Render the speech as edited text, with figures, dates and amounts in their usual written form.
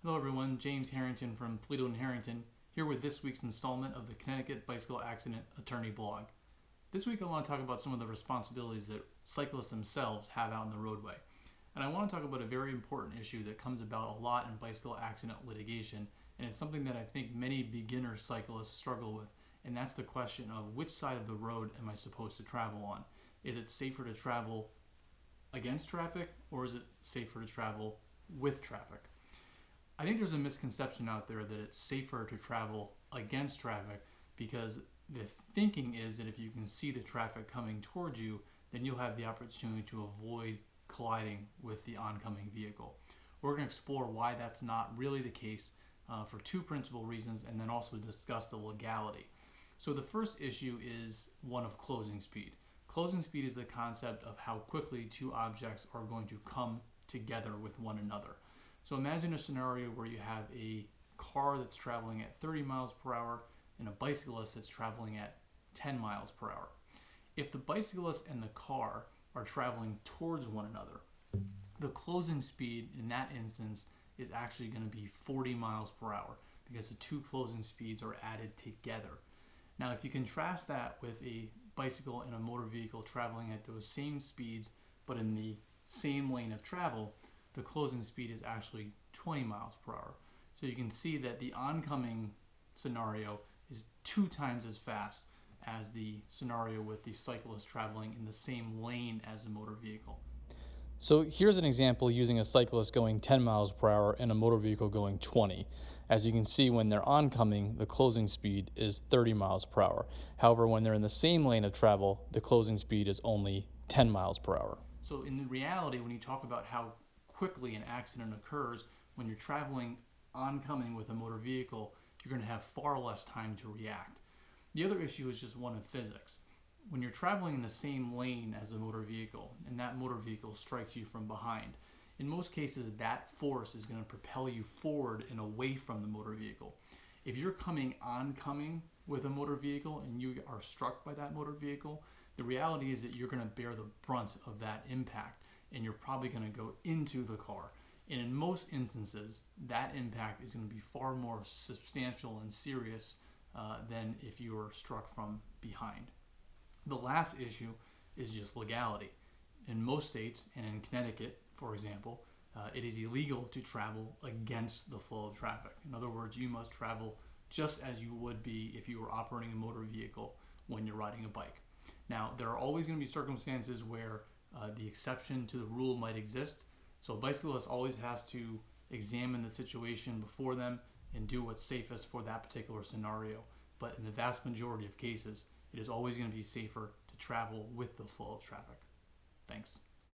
Hello everyone, James Harrington from Polito and Harrington, here with this week's installment of the Connecticut Bicycle Accident Attorney Blog. This week I want to talk about some of the responsibilities that cyclists themselves have out on the roadway. And I want to talk about a very important issue that comes about a lot in bicycle accident litigation, and it's something that I think many beginner cyclists struggle with, and that's the question of which side of the road am I supposed to travel on? Is it safer to travel against traffic, or is it safer to travel with traffic? I think there's a misconception out there that it's safer to travel against traffic because the thinking is that if you can see the traffic coming towards you, then you'll have the opportunity to avoid colliding with the oncoming vehicle. We're going to explore why that's not really the case for two principal reasons, and then also discuss the legality. So the first issue is one of closing speed. Closing speed is the concept of how quickly two objects are going to come together with one another. So imagine a scenario where you have a car that's traveling at 30 miles per hour and a bicyclist that's traveling at 10 miles per hour. If the bicyclist and the car are traveling towards one another, the closing speed in that instance is actually going to be 40 miles per hour because the two closing speeds are added together. Now, if you contrast that with a bicycle and a motor vehicle traveling at those same speeds but in the same lane of travel, the closing speed is actually 20 miles per hour. So you can see that the oncoming scenario is 2 times as fast as the scenario with the cyclist traveling in the same lane as a motor vehicle. So here's an example using a cyclist going 10 miles per hour and a motor vehicle going 20. As you can see, when they're oncoming, the closing speed is 30 miles per hour. However, when they're in the same lane of travel, the closing speed is only 10 miles per hour. So in reality, when you talk about how quickly an accident occurs, when you're traveling oncoming with a motor vehicle, you're going to have far less time to react. The other issue is just one of physics. When you're traveling in the same lane as a motor vehicle and that motor vehicle strikes you from behind, in most cases that force is going to propel you forward and away from the motor vehicle. If you're oncoming with a motor vehicle and you are struck by that motor vehicle, the reality is that you're going to bear the brunt of that impact, and you're probably going to go into the car. And in most instances, that impact is going to be far more substantial and serious than if you were struck from behind. The last issue is just legality. In most states, and in Connecticut, for example, it is illegal to travel against the flow of traffic. In other words, you must travel just as you would be if you were operating a motor vehicle when you're riding a bike. Now, there are always going to be circumstances where the exception to the rule might exist. So a bicyclist always has to examine the situation before them and do what's safest for that particular scenario. But in the vast majority of cases, it is always going to be safer to travel with the flow of traffic. Thanks.